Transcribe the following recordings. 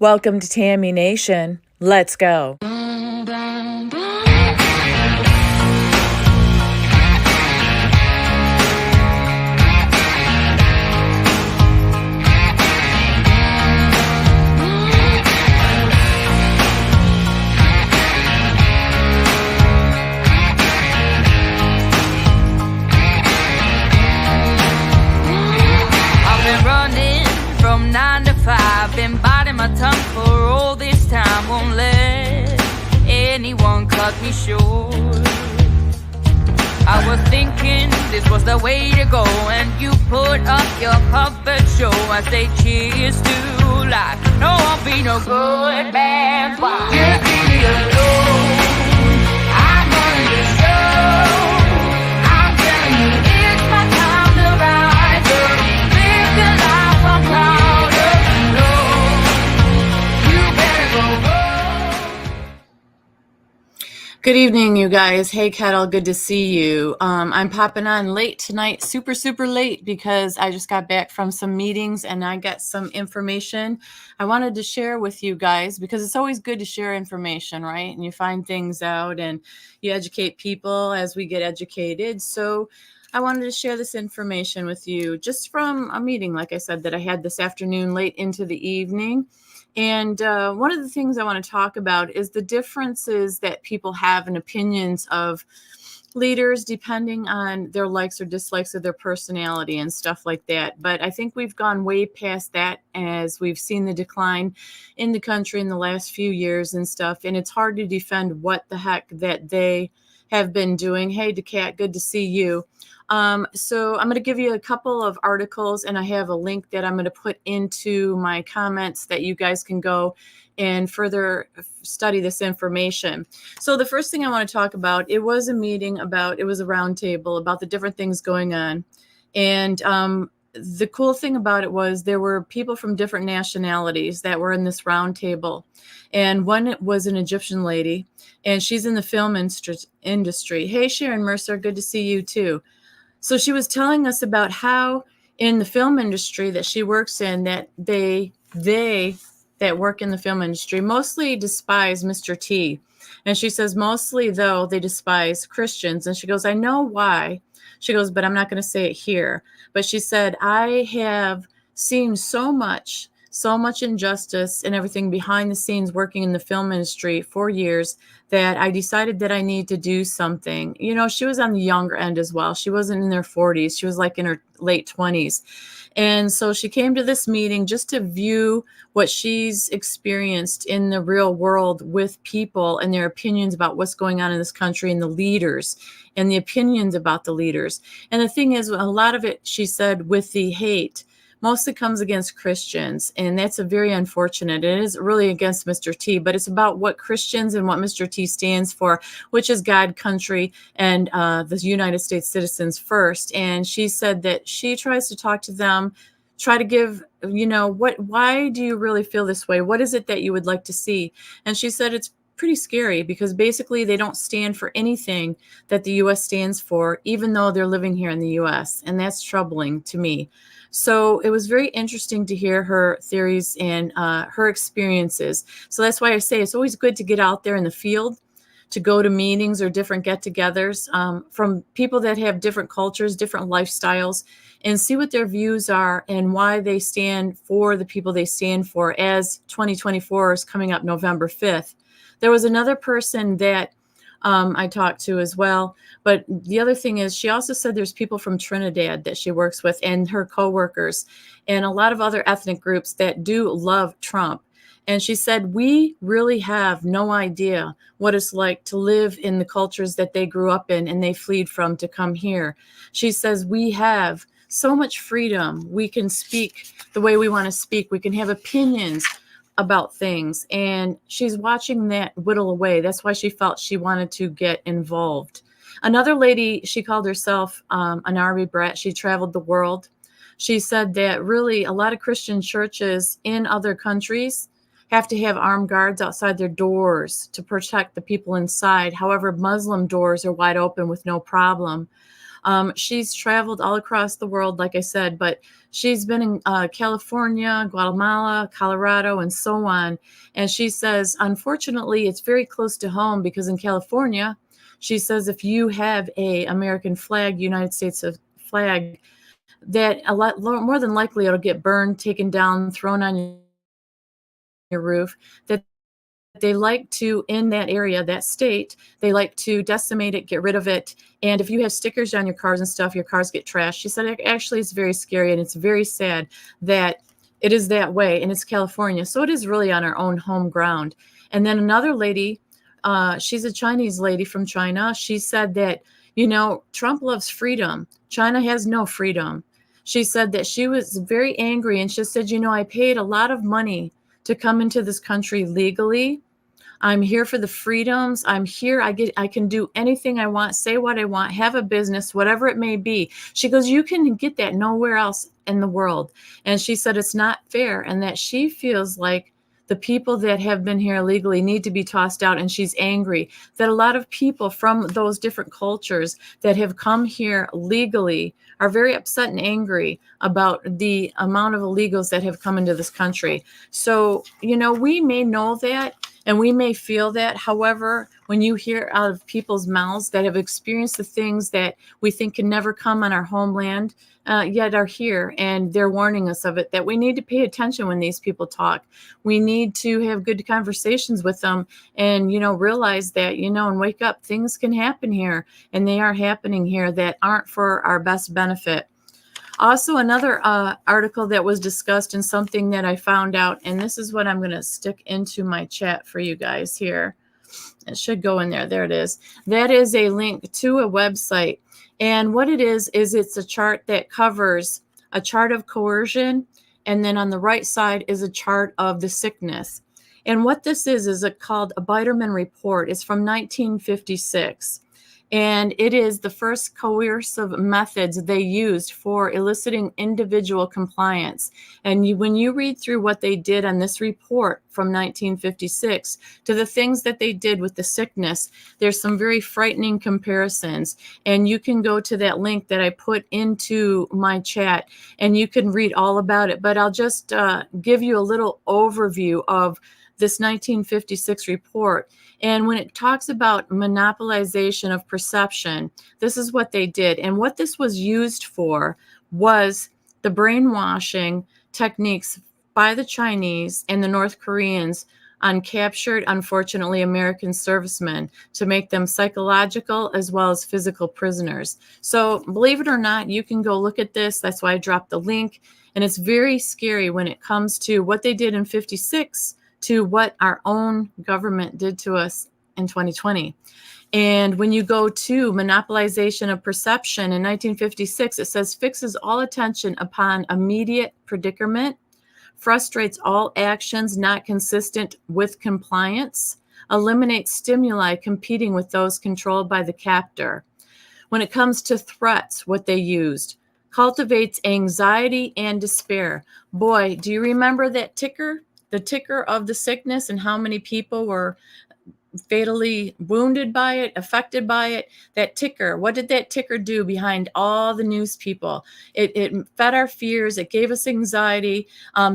Welcome to Tammy Nation. Let's go. I've been running from 9 to 5, been biting my tongue for all this time. Won't let anyone cut me short. I was thinking this was the way to go, and you put up your puppet show. I say cheers to life. No, I'll be no good man. Why? Just leave me alone. I'm running the show. I'm telling you, it's my time to rise up. Live the life I'm proud of. No, you better go home. Good evening, you guys. Hey, Kettle, good to see you. I'm popping on late tonight, super late, because I just got back from some meetings and I got some information I wanted to share with you guys, because it's always good to share information, right? And you find things out and you educate people as we get educated. So I wanted to share this information with you just from a meeting, like I said, that I had this afternoon, late into the evening. And one of the things I want to talk about is the differences that people have in opinions of leaders depending on their likes or dislikes of their personality and stuff like that. But I think we've gone way past that as we've seen the decline in the country in the last few years and stuff. And it's hard to defend what the heck that they have been doing. Hey, DeCat, good to see you. So I'm going to give you a couple of articles, and I have a link that I'm going to put into my comments that you guys can go and further study this information. So the first thing I want to talk about, it was a meeting about, it was a roundtable about the different things going on. And the cool thing about it was there were people from different nationalities that were in this roundtable. And one was an Egyptian lady, and she's in the film industry. Hey, Sharon Mercer, good to see you too. So she was telling us about how in the film industry that she works in, that they that work in the film industry mostly despise Mr. T. And she says mostly, though, they despise Christians. And she goes, I know why. She goes, but I'm not going to say it here. But she said, I have seen so much injustice and everything behind the scenes working in the film industry for years that I decided that I need to do something. You know, she was on the younger end as well. She wasn't in her 40s. She was like in her late 20s. And so she came to this meeting just to view what she's experienced in the real world with people and their opinions about what's going on in this country and the leaders and the opinions about the leaders. And the thing is, a lot of it, she said, with the hate, mostly comes against Christians, and that's a very unfortunate. It is really against Mr. T, but it's about what Christians and what Mr. T stands for, which is God, country, and the United States citizens first. And she said that she tries to talk to them, try to give, why do you really feel this way? What is it that you would like to see? And she said it's pretty scary because basically they don't stand for anything that the U.S. stands for, even though they're living here in the U.S. And that's troubling to me. So it was very interesting to hear her theories and her experiences. So that's why I say it's always good to get out there in the field, to go to meetings or different get-togethers from people that have different cultures, different lifestyles, and see what their views are and why they stand for the people they stand for, as 2024 is coming up November 5th. There was another person that I talked to as well. But the other thing is, she also said there's people from Trinidad that she works with and her coworkers and a lot of other ethnic groups that do love Trump. And she said, we really have no idea what it's like to live in the cultures that they grew up in and they fled from to come here. She says, we have so much freedom. We can speak the way we want to speak. We can have opinions about things, and she's watching that whittle away. That's why she felt she wanted to get involved. Another lady, she called herself an Army brat. She traveled the world. She said that really a lot of Christian churches in other countries have to have armed guards outside their doors to protect the people inside. However, Muslim doors are wide open with no problem. She's traveled all across the world, like I said, but she's been in California, Guatemala, Colorado, and so on. And she says, unfortunately, it's very close to home because in California, she says if you have a American flag, United States flag, that a lot more than likely it'll get burned, taken down, thrown on your roof. That they like to, in that area, that state, they like to decimate it, get rid of it. And if you have stickers on your cars and stuff, your cars get trashed. She said, actually, it's very scary and it's very sad that it is that way. And it's California. So it is really on our own home ground. And then another lady, she's a Chinese lady from China. She said that, you know, Trump loves freedom. China has no freedom. She said that she was very angry and she said, you know, I paid a lot of money to come into this country legally. I'm here for the freedoms. I'm here. I can do anything I want, say what I want, have a business, whatever it may be. She goes, you can get that nowhere else in the world. And she said it's not fair and that she feels like the people that have been here illegally need to be tossed out. And she's angry that a lot of people from those different cultures that have come here legally are very upset and angry about the amount of illegals that have come into this country. So, you know, we may know that and we may feel that. However, when you hear out of people's mouths that have experienced the things that we think can never come on our homeland, yet are here, and they're warning us of it, that we need to pay attention when these people talk. We need to have good conversations with them and, you know, realize that, you know, and wake up. Things can happen here, and they are happening here that aren't for our best benefit. Also, another article that was discussed and something that I found out, and this is what I'm going to stick into my chat for you guys here. It should go in there. There it is. That is a link to a website. And what it is it's a chart that covers a chart of coercion. And then on the right side is a chart of the sickness. And what this is called a Biderman report. It's from 1956. And it is the first coercive methods they used for eliciting individual compliance. And when you read through what they did on this report from 1956 to the things that they did with the sickness, there's some very frightening comparisons. And you can go to that link that I put into my chat and you can read all about it. But I'll just give you a little overview of this 1956 report. And when it talks about monopolization of perception, this is what they did. And what this was used for was the brainwashing techniques by the Chinese and the North Koreans on captured, unfortunately, American servicemen to make them psychological as well as physical prisoners. So believe it or not, you can go look at this. That's why I dropped the link. And it's very scary when it comes to what they did in 56 to what our own government did to us in 2020. And when you go to monopolization of perception in 1956, it says fixes all attention upon immediate predicament, frustrates all actions not consistent with compliance, eliminates stimuli competing with those controlled by the captor. When it comes to threats, what they used, cultivates anxiety and despair. Boy, do you remember that ticker? The ticker of the sickness and how many people were fatally wounded by it, affected by it. That ticker, what did that ticker do behind all the news people? It fed our fears. It gave us anxiety.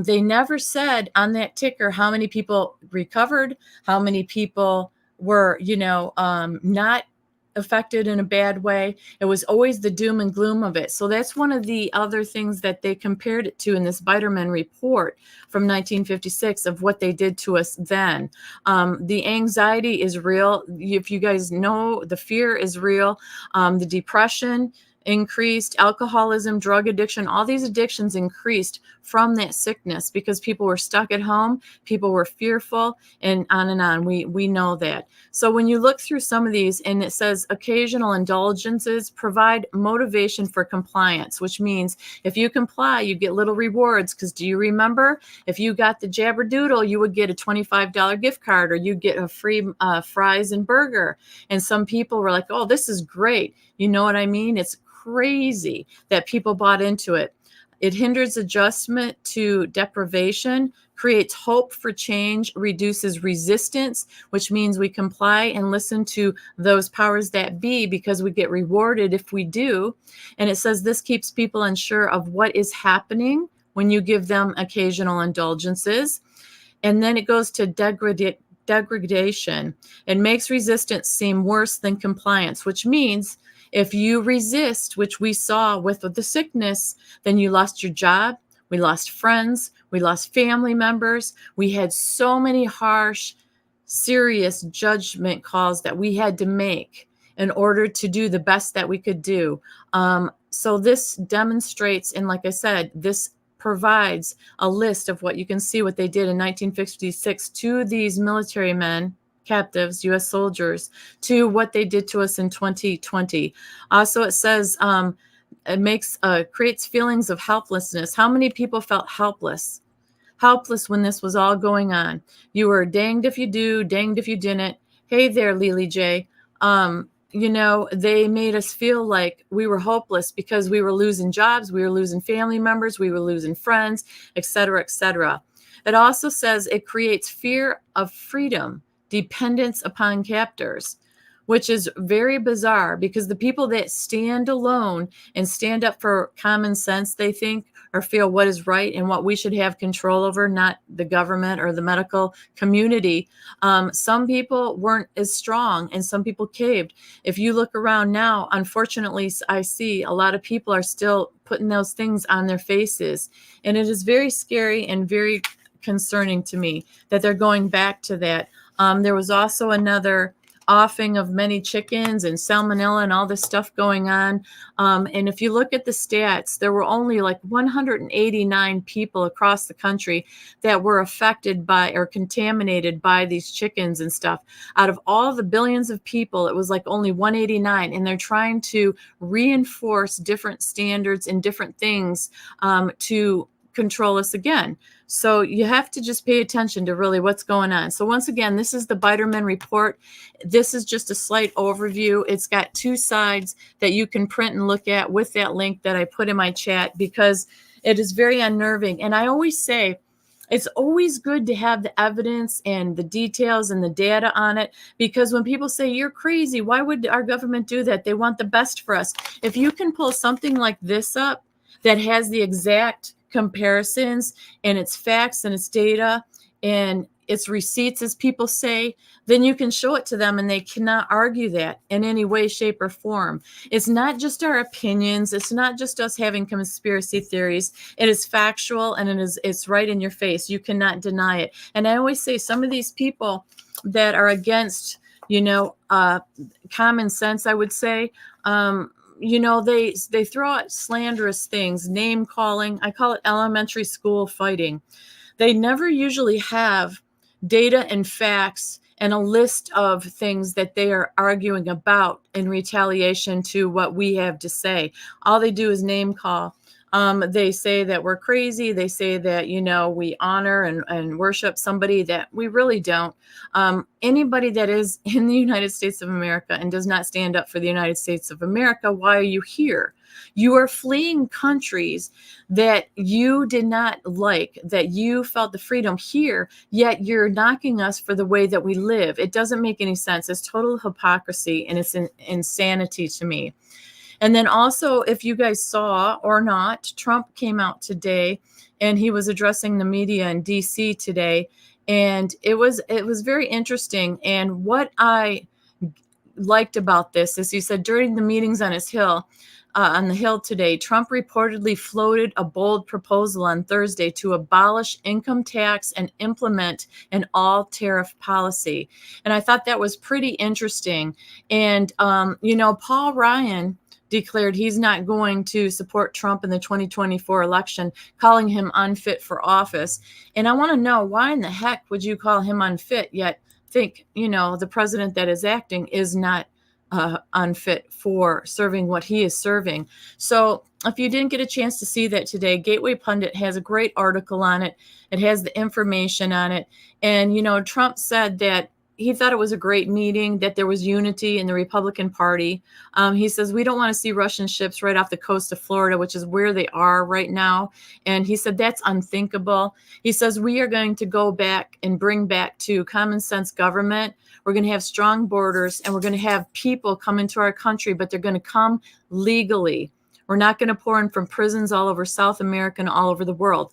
They never said on that ticker how many people recovered, how many people were, not affected in a bad way. It was always the doom and gloom of it. So that's one of the other things that they compared it to in this Biderman report from 1956 of what they did to us then. The anxiety is real. If you guys know, the fear is real. The depression increased, alcoholism, drug addiction, all these addictions increased from that sickness because people were stuck at home, people were fearful, and on and on. We know that. So when you look through some of these and it says occasional indulgences provide motivation for compliance, which means if you comply, you get little rewards. Because do you remember if you got the Jabberdoodle, you would get a $25 gift card or you get a free fries and burger. And some people were like, oh, this is great. You know what I mean? It's crazy that people bought into it. It hinders adjustment to deprivation, creates hope for change, reduces resistance, which means we comply and listen to those powers that be because we get rewarded if we do. And it says this keeps people unsure of what is happening when you give them occasional indulgences. And then it goes to degradation. It makes resistance seem worse than compliance, which means if you resist, which we saw with the sickness, then you lost your job. We lost friends. We lost family members. We had so many harsh, serious judgment calls that we had to make in order to do the best that we could do. So this demonstrates, and like I said, this provides a list of what you can see what they did in 1956 to these military men, captives, U.S. soldiers, to what they did to us in 2020. Also, it says it creates feelings of helplessness. How many people felt helpless when this was all going on? You were danged if you do, danged if you didn't. Hey there, Lily J. They made us feel like we were hopeless because we were losing jobs, we were losing family members, we were losing friends, et cetera, et cetera. It also says it creates fear of freedom, dependence upon captors, which is very bizarre because the people that stand alone and stand up for common sense, they think, or feel what is right and what we should have control over, not the government or the medical community. Some people weren't as strong and some people caved. If you look around now, unfortunately, I see a lot of people are still putting those things on their faces. And it is very scary and very concerning to me that they're going back to that. There was also another offing of many chickens and salmonella and all this stuff going on. And if you look at the stats, there were only like 189 people across the country that were affected by or contaminated by these chickens and stuff. Out of all the billions of people, it was like only 189. And they're trying to reinforce different standards and different things to control us again. So you have to just pay attention to really what's going on. So once again, this is the Biderman report. This is just a slight overview. It's got two sides that you can print and look at with that link that I put in my chat because it is very unnerving. And I always say, it's always good to have the evidence and the details and the data on it, because when people say you're crazy, why would our government do that? They want the best for us. If you can pull something like this up that has the exact comparisons and its facts and its data and its receipts, as people say, then you can show it to them and they cannot argue that in any way, shape, or form. It's not just our opinions. It's not just us having conspiracy theories. It is factual and it's right in your face. You cannot deny it. And I always say some of these people that are against, common sense, I would say, they throw out slanderous things, name calling. I call it elementary school fighting. They never usually have data and facts and a list of things that they are arguing about in retaliation to what we have to say. All they do is name call. They say that we're crazy. They say that, we honor and worship somebody that we really don't. Anybody that is in the United States of America and does not stand up for the United States of America, why are you here? You are fleeing countries that you did not like, that you felt the freedom here, yet you're knocking us for the way that we live. It doesn't make any sense. It's total hypocrisy and it's insanity to me. And then also, if you guys saw or not, Trump came out today and he was addressing the media in DC today. And it was very interesting. And what I liked about this is he said during the meetings on his hill, on the Hill today, Trump reportedly floated a bold proposal on Thursday to abolish income tax and implement an all-tariff policy. And I thought that was pretty interesting. And, Paul Ryan declared he's not going to support Trump in the 2024 election, calling him unfit for office. And I want to know, why in the heck would you call him unfit, yet think, the president that is acting is not unfit for serving what he is serving? So if you didn't get a chance to see that today, Gateway Pundit has a great article on it. It has the information on it. And, Trump said that he thought it was a great meeting, that there was unity in the Republican Party. He says, we don't want to see Russian ships right off the coast of Florida, which is where they are right now. And he said, that's unthinkable. He says, we are going to go back and bring back to common sense government. We're going to have strong borders, and we're going to have people come into our country, but they're going to come legally. We're not going to pour in from prisons all over South America and all over the world.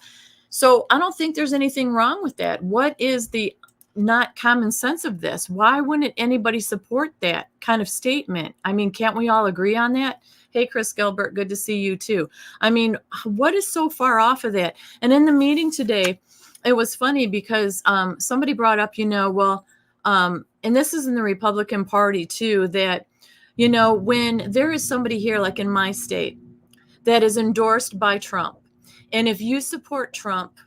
So I don't think there's anything wrong with that. What is the not common sense of this? Why wouldn't anybody support that kind of statement? I mean, can't we all agree on that? Hey, Chris Gilbert, good to see you too. I mean, what is so far off of that? And in the meeting today, it was funny because somebody brought up, and this is in the Republican Party too, that, when there is somebody here, like in my state, that is endorsed by Trump, and if you support Trump,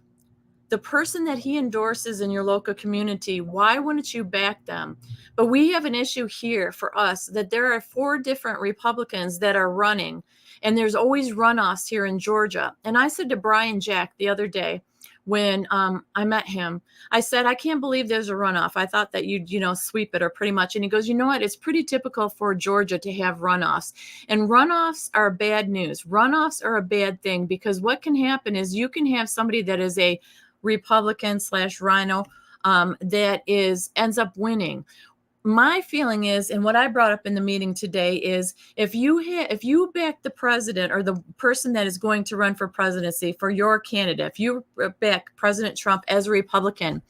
the person that he endorses in your local community, why wouldn't you back them? But we have an issue here for us that there are 4 different Republicans that are running, and there's always runoffs here in Georgia. And I said to Brian Jack the other day when I met him, I said, I can't believe there's a runoff. I thought that you'd, sweep it or pretty much. And he goes, you know what? It's pretty typical for Georgia to have runoffs. And runoffs are bad news. Runoffs are a bad thing because what can happen is you can have somebody that is a Republican / Rhino that ends up winning. My feeling is, and what I brought up in the meeting today is, if you back the president or the person that is going to run for presidency for your candidate, if you back President Trump as a Republican,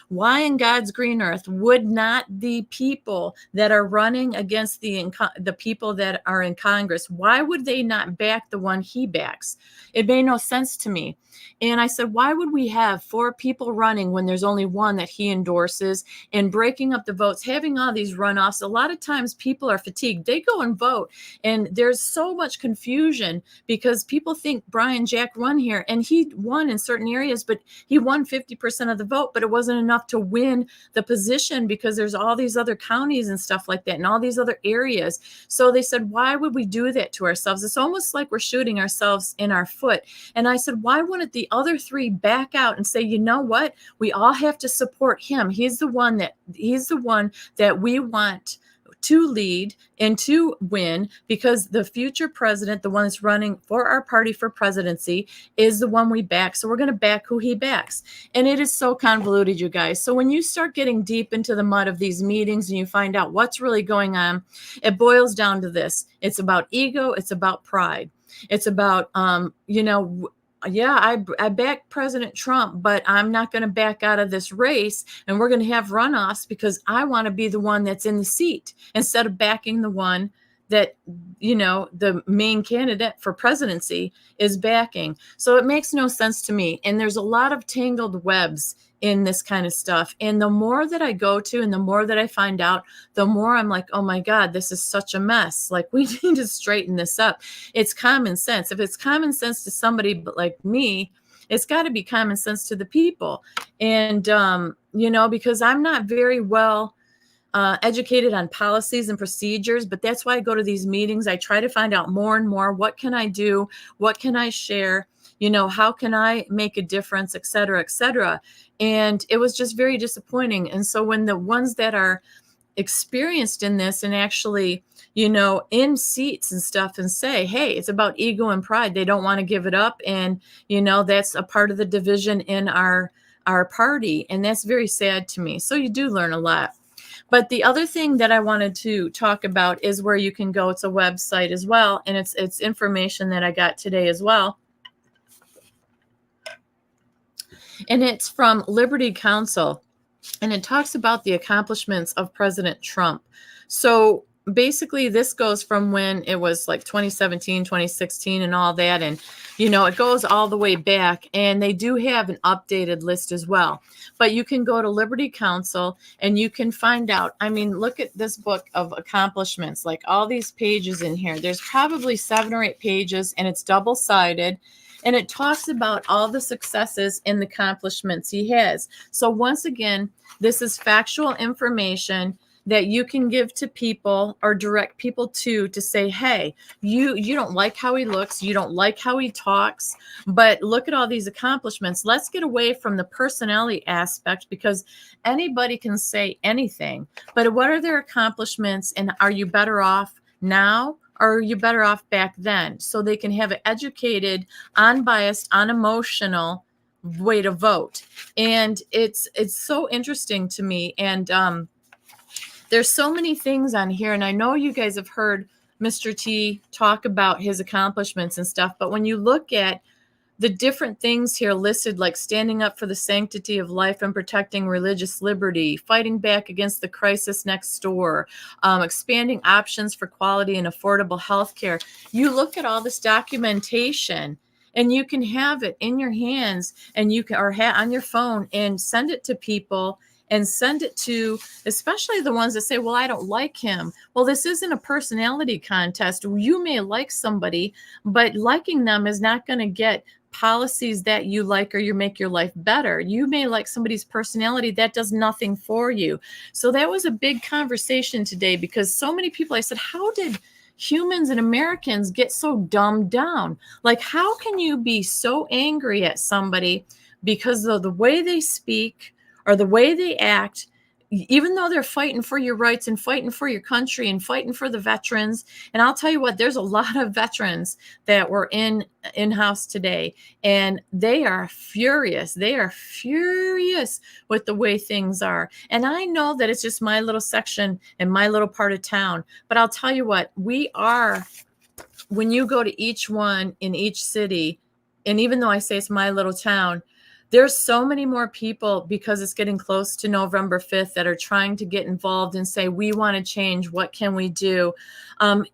why in God's green earth would not the people that are running against the people that are in Congress, why would they not back the one he backs? It made no sense to me. And I said, why would we have 4 people running when there's only one that he endorses, and breaking up the votes, having all these runoffs? A lot of times people are fatigued. They go and vote, and there's so much confusion because people think Brian Jack won here, and he won in certain areas, but he won 50% of the vote, but it wasn't enough to win the position because there's all these other counties and stuff like that and all these other areas. So they said, why would we do that to ourselves? It's almost like we're shooting ourselves in our foot. And I said, why wouldn't the other 3 back out and say, you know what? We all have to support him. He's the one that we want to lead and to win, because the future president, the one that's running for our party for presidency, is the one we back. So we're going to back who he backs. And it is so convoluted, you guys. So when you start getting deep into the mud of these meetings and you find out what's really going on, it boils down to this. It's about ego. It's about pride. It's about, I back President Trump, but I'm not going to back out of this race, and we're going to have runoffs because I want to be the one that's in the seat instead of backing the one that, the main candidate for presidency is backing. So it makes no sense to me. And there's a lot of tangled webs in this kind of stuff. And the more that I go to and the more that I find out, the more I'm like, oh my God, this is such a mess. Like, we need to straighten this up. It's common sense. If it's common sense to somebody like me, it's got to be common sense to the people. And, because I'm not very well educated on policies and procedures, but that's why I go to these meetings. I try to find out more and more. What can I do? What can I share? How can I make a difference, et cetera, et cetera. And it was just very disappointing. And so when the ones that are experienced in this and actually, in seats and stuff, and say, hey, it's about ego and pride, they don't want to give it up. And, that's a part of the division in our party. And that's very sad to me. So you do learn a lot. But the other thing that I wanted to talk about is where you can go. It's a website as well. And it's information that I got today as well. And it's from Liberty Counsel. And it talks about the accomplishments of President Trump. So basically, this goes from when it was like 2017, 2016 and all that. And, it goes all the way back. And they do have an updated list as well. But you can go to Liberty Counsel and you can find out. I mean, look at this book of accomplishments, like all these pages in here. There's probably 7 or 8 pages, and it's double-sided. And it talks about all the successes and the accomplishments he has. So once again, this is factual information that you can give to people or direct people to say, hey, you don't like how he looks, you don't like how he talks, but look at all these accomplishments. Let's get away from the personality aspect, because anybody can say anything, but what are their accomplishments, and are you better off now or are you better off back then? So they can have an educated, unbiased, unemotional way to vote. And it's so interesting to me. And there's so many things on here, and I know you guys have heard Mr. T talk about his accomplishments and stuff, but when you look at the different things here listed, like standing up for the sanctity of life and protecting religious liberty, fighting back against the crisis next door, expanding options for quality and affordable health care. You look at all this documentation, and you can have it in your hands, and you can, or on your phone, and send it to people, and send it to especially the ones that say, well, I don't like him. Well, this isn't a personality contest. You may like somebody, but liking them is not going to get policies that you like or you make your life better. You may like somebody's personality, that does nothing for you. So that was a big conversation today, because so many people, I said, how did humans and Americans get so dumbed down? Like, how can you be so angry at somebody because of the way they speak or the way they act, even though they're fighting for your rights and fighting for your country and fighting for the veterans? And I'll tell you what, there's a lot of veterans that were in-house today, and they are furious. They are furious with the way things are. And I know that it's just my little section and my little part of town, but I'll tell you what, we are, when you go to each one in each city, and even though I say it's my little town, there's so many more people, because it's getting close to November 5th, that are trying to get involved and say, we want to change. What can we do?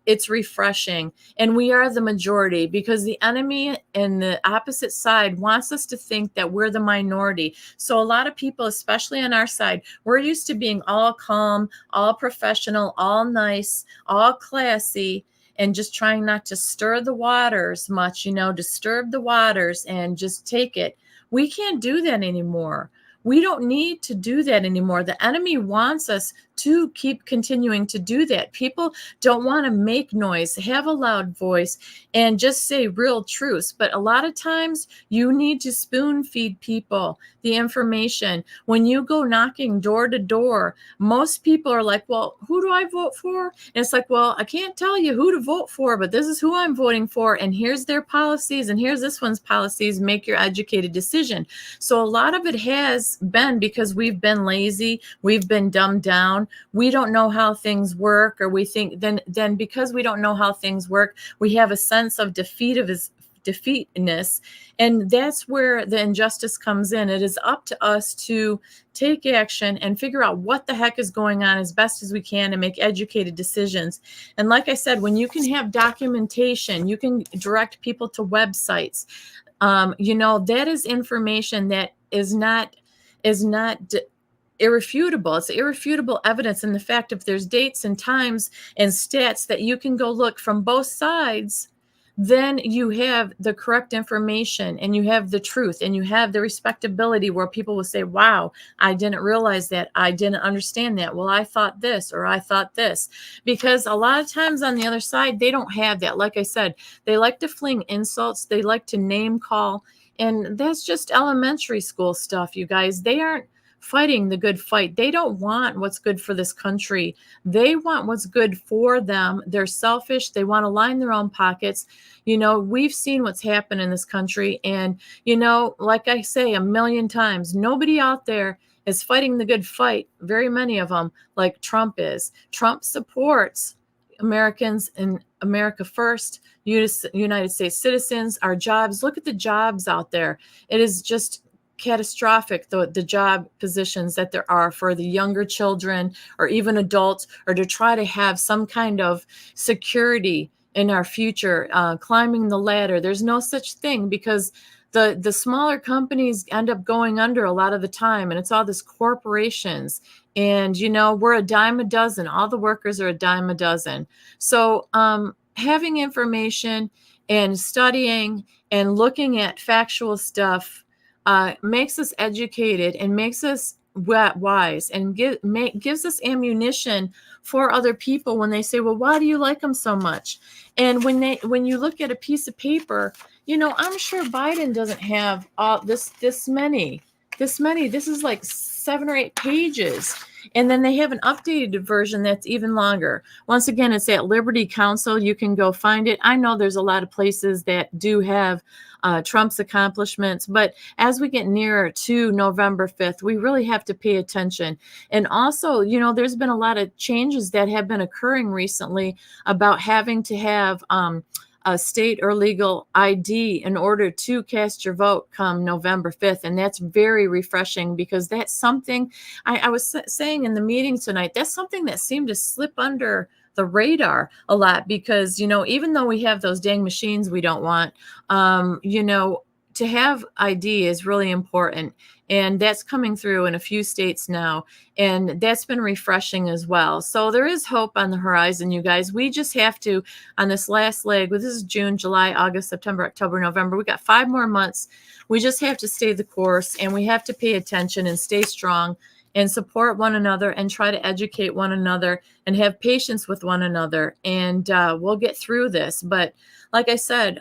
It's refreshing. And we are the majority, because the enemy and the opposite side wants us to think that we're the minority. So a lot of people, especially on our side, we're used to being all calm, all professional, all nice, all classy, and just trying not to stir the waters much, disturb the waters, and just take it. We can't do that anymore. We don't need to do that anymore. The enemy wants us to keep continuing to do that. People don't want to make noise, have a loud voice, and just say real truths. But a lot of times you need to spoon feed people the information. When you go knocking door to door, most people are like, well, who do I vote for? And it's like, well, I can't tell you who to vote for, but this is who I'm voting for. And here's their policies, and here's this one's policies. Make your educated decision. So a lot of it has been because we've been lazy, we've been dumbed down, we don't know how things work, or we think then because we don't know how things work, we have a sense of defeatness, and that's where the injustice comes in. It is up to us to take action and figure out what the heck is going on as best as we can and make educated decisions. And like I said, when you can have documentation, you can direct people to websites. That is information that is not irrefutable. It's irrefutable evidence. And the fact, if there's dates and times and stats that you can go look from both sides, then you have the correct information, and you have the truth, and you have the respectability where people will say, wow, I didn't realize that. I didn't understand that. Well, I thought this, or I thought this. Because a lot of times on the other side, they don't have that. Like I said, they like to fling insults. They like to name call. And that's just elementary school stuff, you guys. They aren't fighting the good fight. They don't want what's good for this country. They want what's good for them. They're selfish. They want to line their own pockets. We've seen what's happened in this country. And, like I say a million times, nobody out there is fighting the good fight, very many of them, like Trump is. Trump supports Americans and America first, United States citizens, our jobs. Look at the jobs out there. It is just catastrophic, the job positions that there are for the younger children or even adults, or to try to have some kind of security in our future, climbing the ladder. There's no such thing, because the smaller companies end up going under a lot of the time, and it's all this corporations. And we're a dime a dozen. All the workers are a dime a dozen. So having information and studying and looking at factual stuff makes us educated and makes us wise and gives us ammunition for other people when they say, well, why do you like them so much? And when you look at a piece of paper, I'm sure Biden doesn't have all this many. This is like 7 or 8 pages. And then they have an updated version that's even longer. Once again, it's at Liberty Counsel. You can go find it. I know there's a lot of places that do have Trump's accomplishments, but as we get nearer to November 5th, we really have to pay attention. And also, there's been a lot of changes that have been occurring recently about having to have a state or legal ID in order to cast your vote come November 5th. And that's very refreshing, because that's something I was saying in the meeting tonight, that's something that seemed to slip under the radar a lot, because, even though we have those dang machines we don't want, to have ID is really important. And that's coming through in a few states now. And that's been refreshing as well. So there is hope on the horizon, you guys. We just have to, on this last leg, this is June, July, August, September, October, November. We got 5 more months. We just have to stay the course, and we have to pay attention and stay strong and support one another and try to educate one another and have patience with one another. And we'll get through this. But like I said,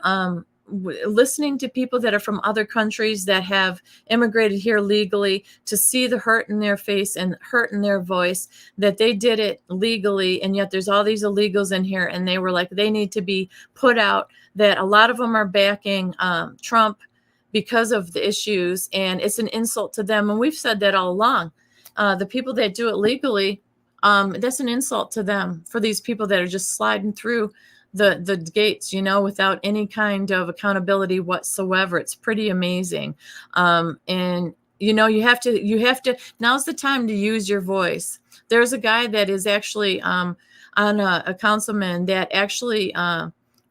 listening to people that are from other countries that have immigrated here legally, to see the hurt in their face and hurt in their voice, that they did it legally, and yet there's all these illegals in here, and they were like, they need to be put out, that a lot of them are backing Trump because of the issues, and it's an insult to them. And we've said that all along. The people that do it legally, that's an insult to them, for these people that are just sliding through the gates, without any kind of accountability whatsoever. It's pretty amazing. And you have to, now's the time to use your voice. There's a guy that is actually on a councilman that actually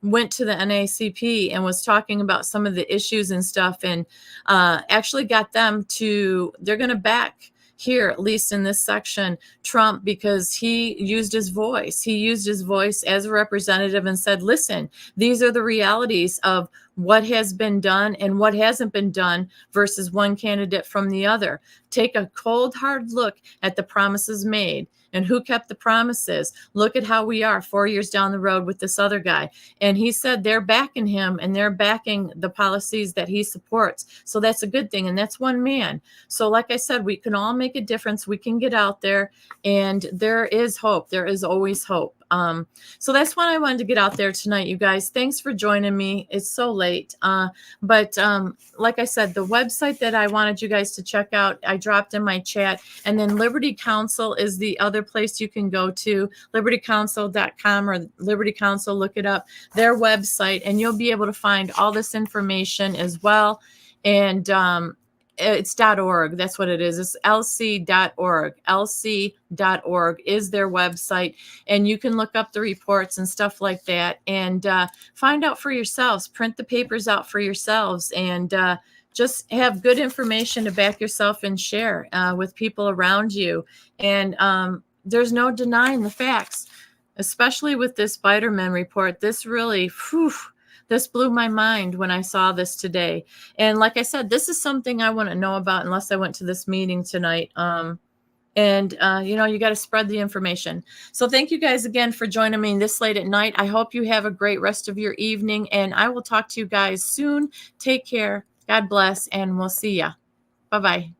went to the NAACP and was talking about some of the issues and stuff, and actually got them to, they're going to back here, at least in this section, Trump, because he used his voice. He used his voice as a representative and said, listen, these are the realities of what has been done and what hasn't been done versus one candidate from the other. Take a cold, hard look at the promises made and who kept the promises. Look at how we are 4 years down the road with this other guy. And he said they're backing him and they're backing the policies that he supports. So that's a good thing. And that's one man. So like I said, we can all make a difference. We can get out there, and there is hope. There is always hope. So that's what I wanted to get out there tonight, you guys. Thanks for joining me. It's so late. But like I said, the website that I wanted you guys to check out, I dropped in my chat. And then Liberty Counsel is the other place you can go to, libertycounsel.com or Liberty Counsel, look it up, their website, and you'll be able to find all this information as well. And it's .org. That's what it is. It's lc.org. lc.org is their website. And you can look up the reports and stuff like that, and find out for yourselves. Print the papers out for yourselves, and just have good information to back yourself and share with people around you. And there's no denying the facts, especially with this Biderman report. This really, this blew my mind when I saw this today. And like I said, this is something I wouldn't know about unless I went to this meeting tonight. You got to spread the information. So thank you guys again for joining me this late at night. I hope you have a great rest of your evening, and I will talk to you guys soon. Take care. God bless, and we'll see ya. Bye-bye.